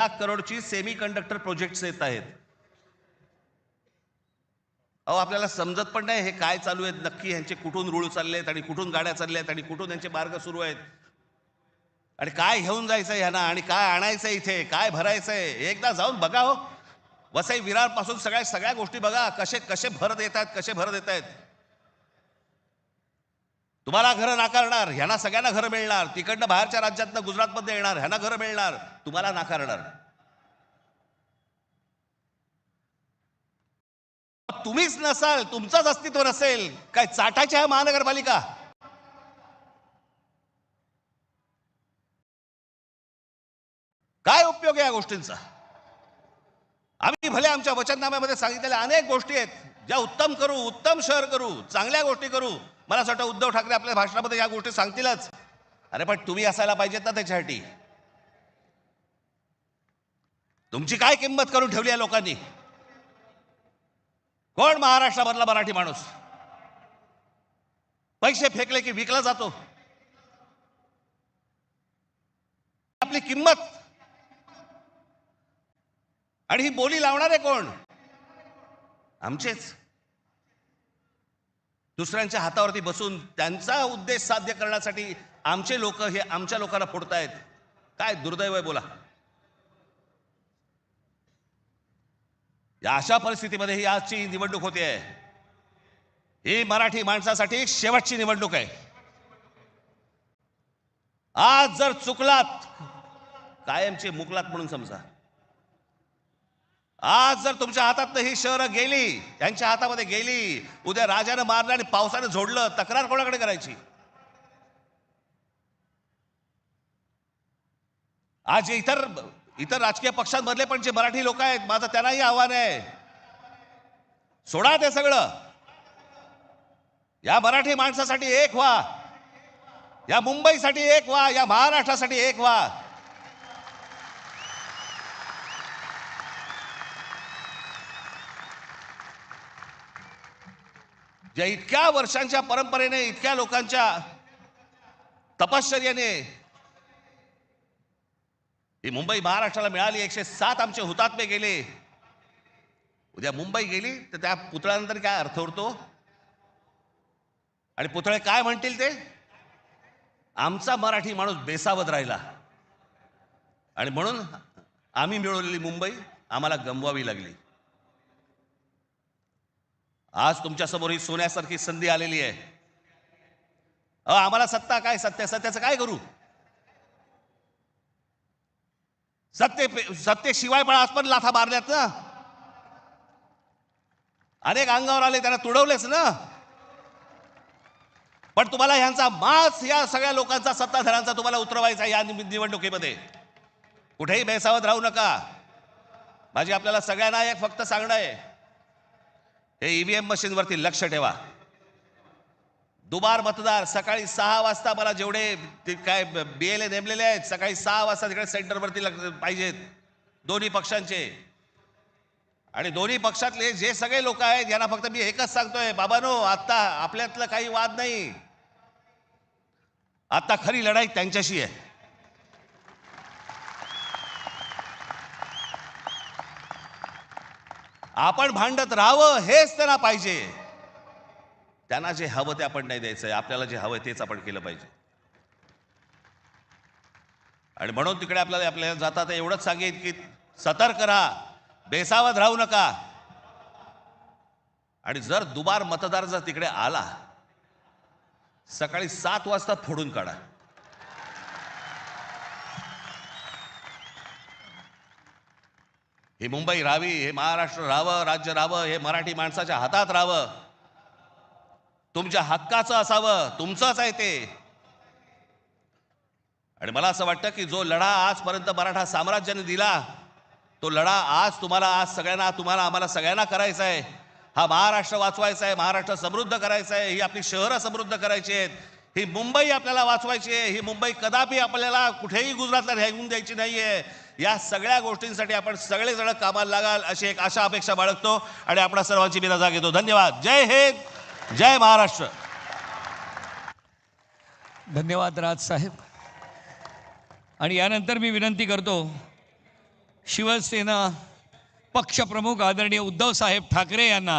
Lakh करोडची semi conductor projects येत आहेत. अहो आपल्याला समजत पण नाही हे काय चालू आहेत नक्की, यांचे कुठून रूळ चालले आहेत आणि कुठून गाड्या चालल्या आहेत आणि कुठून यांचे मार्ग सुरू आहेत आणि काय घेऊन जायचंय ह्यांना आणि काय आणायचंय इथे, काय भरायचंय. एकदा जाऊन बघा हो, वसई विरार पासून सगळ्या गोष्टी बघा, कसे कसे भर देत आहेत, कसे भर देत आहेत. तुम्हाला घरं नाकारणार, ह्यांना सगळ्यांना घरं मिळणार. तिकडनं बाहेरच्या राज्यातनं गुजरातमध्ये येणार, ह्यांना घरं मिळणार, तुम्हाला नाकारणार. तुम्हीच नसाल, तुमचंच अस्तित्व नसेल, काय चाटायची आहे महानगरपालिका? काय उपयोग आहे या गोष्टींचा? आम्ही भले आमच्या वचननाम्यामध्ये सांगितलेल्या अनेक गोष्टी आहेत ज्या उत्तम करू, उत्तम शहर करू, चांगल्या गोष्टी करू. मला असं वाटतं उद्धव ठाकरे आपल्या भाषणामध्ये या गोष्टी सांगतीलच. अरे पण तुम्ही असायला पाहिजेत ना त्याच्यासाठी. तुमची काय किंमत करून ठेवली आहे लोकांनी? कोण महाराष्ट्रामधला मराठी माणूस पैसे फेकले की विकला जातो? आपली किंमत आणि ही बोली लावणारे कोण? आमचेच. दुसऱ्यांच्या हातावरती बसून त्यांचा उद्देश साध्य करण्यासाठी आमचे लोक हे आमच्या लोकांना फोडतायत. काय दुर्दैव आहे बोला. या अशा परिस्थितीमध्ये ही आजची निवडणूक होते आहे. ही मराठी माणसासाठी शेवटची निवडणूक आहे. आज जर चुकलात, कायमचे मुकलात म्हणून समजा. आज जर तुमच्या हातातनं ही शहरं गेली, त्यांच्या हातामध्ये गेली, उद्या राजानं मारलं आणि पावसानं झोडलं, तक्रार कोणाकडे करायची? आज इतर राजकीय पक्षांमधले पण जे मराठी लोक आहेत, माझं त्यांनाही आव्हान आहे, सोडा ते सगळं. या मराठी माणसासाठी एक व्हा, या मुंबईसाठी एक व्हा, या महाराष्ट्रासाठी एक व्हा. ज्या इतक्या वर्षांच्या परंपरेने, इतक्या लोकांच्या तपश्चर्याने ही मुंबई महाराष्ट्राला मिळाली. 107 आमचे हुतात्मे गेले. उद्या मुंबई गेली तर त्या पुतळ्यानंतर काय अर्थ उरतो? आणि पुतळे काय म्हणतील ते? आमचा मराठी माणूस बेसावध राहिला आणि म्हणून आम्ही मिळवलेली मुंबई आम्हाला गमवावी लागली. आज तुमच्या समोर ही सोन्यासारखी संधी आलेली आहे. आम्हाला सत्ता काय, सत्याचं काय करू? सत्तेशिवाय पण आज पण लाथा मारल्यात ना. अनेक अंगावर आले, त्यांना तुडवलेच ना. पण तुम्हाला ह्यांचा मास, या सगळ्या लोकांचा, सत्ताधाऱ्यांचा तुम्हाला उतरवायचा या निवडणुकीमध्ये. कुठेही बेसावध राहू नका. माझी आपल्याला सगळ्यांना एक फक्त सांगणं आहे, हे ईव्हीएम मशीनवरती लक्ष ठेवा. दुबार मतदार सकाळी 6 वाजता, मला जेवढे काय BLA नेमलेले आहेत, सकाळी 6 वाजता तिकडे सेंटरवरती पाहिजेत दोन्ही पक्षांचे. आणि दोन्ही पक्षातले जे सगळे लोक आहेत यांना फक्त मी एकच सांगतोय, बाबांनो, आता आपल्यातलं काही वाद नाही. आता खरी लढाई त्यांच्याशी आहे. आपण भांडत राहावं हेच त्यांना पाहिजे. त्यांना जे हवं ते आपण नाही द्यायचंय. आपल्याला जे हवं तेच आपण केलं पाहिजे. आणि म्हणून तिकडे आपल्याला जाता एवढंच सांगेन की सतर्क राहा, बेसावध राहू नका. आणि जर दुबार मतदार जर तिकडे आला, सकाळी 7 वाजता फोडून काढा. ही मुंबई राहावी, हे महाराष्ट्र राहावं, राज्य राहावं, हे मराठी माणसाच्या हातात राहावं, तुमच्या हक्काचं असावं, तुमचंच आहे ते. आणि मला असं वाटतं की जो लढा आजपर्यंत मराठा साम्राज्याने दिला, तो लढा आज तुम्हाला, आज सगळ्यांना, तुम्हाला, आम्हाला सगळ्यांना करायचा आहे. हा महाराष्ट्र वाचवायचा आहे, महाराष्ट्र समृद्ध करायचा आहे, ही आपली शहरं समृद्ध करायची आहेत, ही मुंबई आपल्याला वाचवायची आहे. ही मुंबई कदापि आपल्याला कुठेही गुजरातला राहून द्यायची नाहीये. या सगळ्या गोष्टींसाठी आपण सगळेजण कामाला लागाल अशी एक आशा अपेक्षा बाळगतो आणि आपणा सर्वांची मी रजा घेतो. धन्यवाद. जय हिंद, जय महाराष्ट्र. धन्यवाद राज साहेब. आणि यानंतर मी विनंती करतो शिवसेना पक्षप्रमुख आदरणीय उद्धवसाहेब ठाकरे यांना